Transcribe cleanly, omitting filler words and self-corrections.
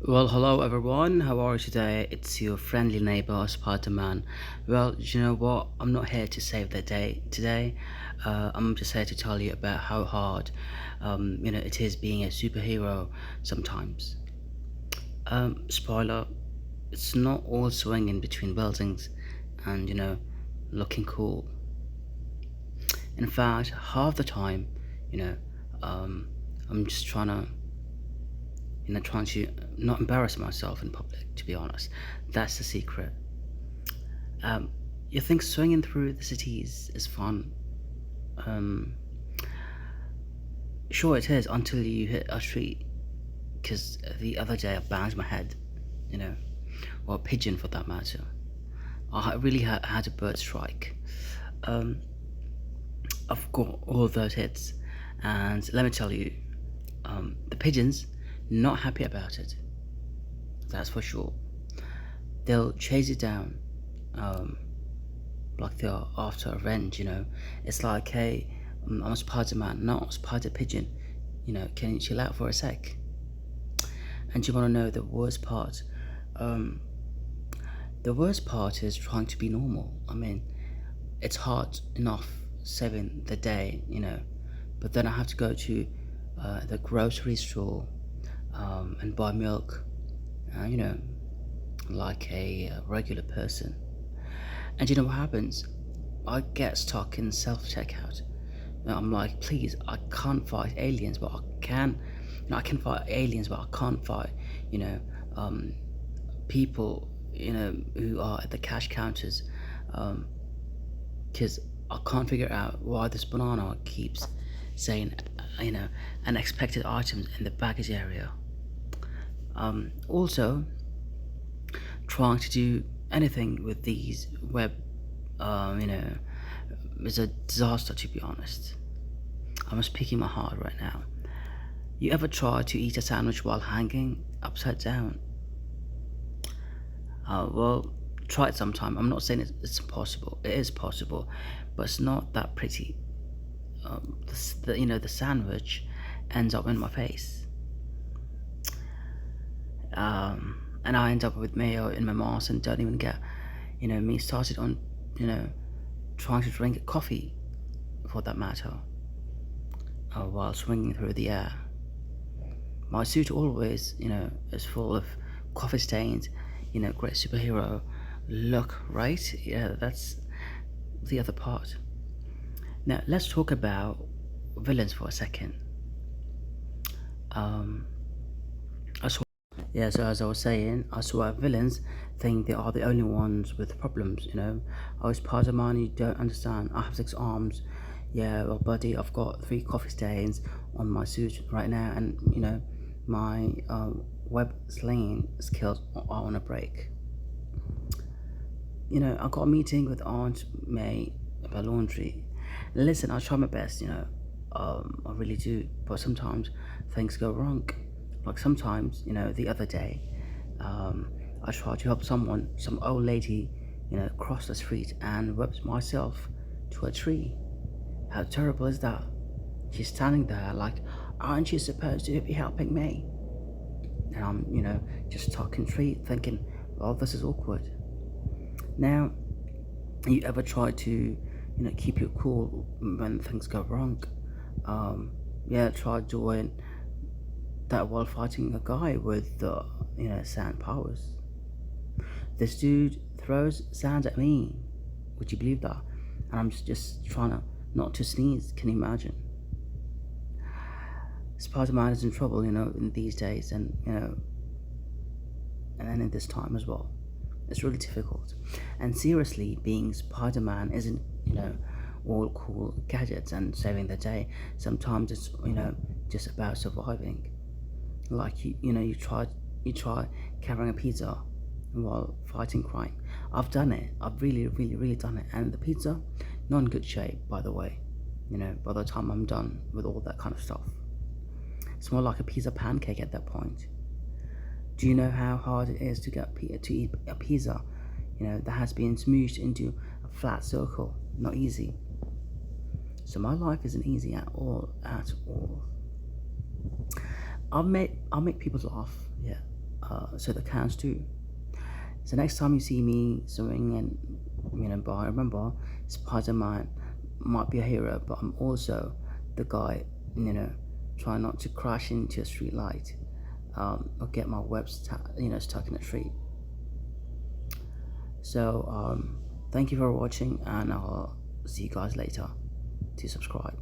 Well, hello everyone. How are you today? It's your friendly neighbor, Spider-Man. Well, you know what? I'm not here to save the day today. I'm just here to tell you about how hard, it is being a superhero sometimes. Spoiler: it's not all swinging between buildings and looking cool. In fact, half the time, you know, um, I'm just trying to not embarrass myself in public, to be honest. That's the secret. Um, you think swinging through the cities is fun? Um, sure it is until you hit a tree. Because the other day I banged my head, you know, or a pigeon for that matter. I really had a bird strike. Um, I've got all those hits, and let me tell you, the pigeons not happy about it. That's for sure. They'll chase you down, um, like they are after revenge, It's like, hey, I'm a Spider-Man, not a spider pigeon. Can you chill out for a sec? And you want to know the worst part? Um, the worst part is trying to be normal. I mean, it's hard enough saving the day, but then I have to go to the grocery store and buy milk, you know, like a regular person. And you know what happens? I get stuck in self-checkout. I'm like, please, I can't fight aliens, but I can. I can fight aliens, but I can't fight, you know, um, people, who are at the cash counters, because I can't figure out why this banana keeps saying, unexpected items in the baggage area. Also, trying to do anything with these web, is a disaster, to be honest. I'm speaking my heart right now. You ever try to eat a sandwich while hanging upside down? Well, try it sometime. I'm not saying it's impossible. It is possible, but it's not that pretty. The sandwich ends up in my face, and I end up with mayo in my mouth and don't even get, me started on, you know, trying to drink coffee, for that matter, while swinging through the air. My suit always, is full of coffee stains, great superhero look, right? Yeah, that's the other part. Now, let's talk about villains for a second. Um, I swear, yeah, so as I was saying, I swear villains think they are the only ones with problems, Oh, Spider-Man, you don't understand. I have 6 arms. Yeah, well, buddy, I've got 3 coffee stains on my suit right now, and, my web-slinging skills are on a break. I got a meeting with Aunt May about laundry. Listen, I try my best, I really do, but sometimes things go wrong. Like sometimes, the other day, I tried to help some old lady, cross the street and whipped myself to a tree. How terrible is that? She's standing there like, aren't you supposed to be helping me? And I'm, just talking tree, thinking, well, this is awkward. Now, you ever try to, keep your cool when things go wrong? Yeah, try doing that while fighting a guy with the, sand powers. This dude throws sand at me. Would you believe that? And I'm just trying to not to sneeze. Can you imagine? Spider-Man is in trouble, in these days, and then in this time as well. It's really difficult. And seriously, being Spider-Man isn't, all cool gadgets and saving the day. Sometimes it's, just about surviving. Like you try carrying a pizza while fighting crime. I've done it. I've really, really, really done it. And the pizza, not in good shape, by the way. By the time I'm done with all that kind of stuff, it's more like a pizza pancake at that point. Do you know how hard it is to eat a pizza, that has been smooshed into a flat circle? Not easy. So my life isn't easy at all, at all. I'll make people laugh, yeah, so the cans too. So next time you see me swimming and but remember, Spider-Man might be a hero, but I'm also the guy, trying not to crash into a street light, or get my web stuck in a tree. So thank you for watching, and I'll see you guys later. To subscribe.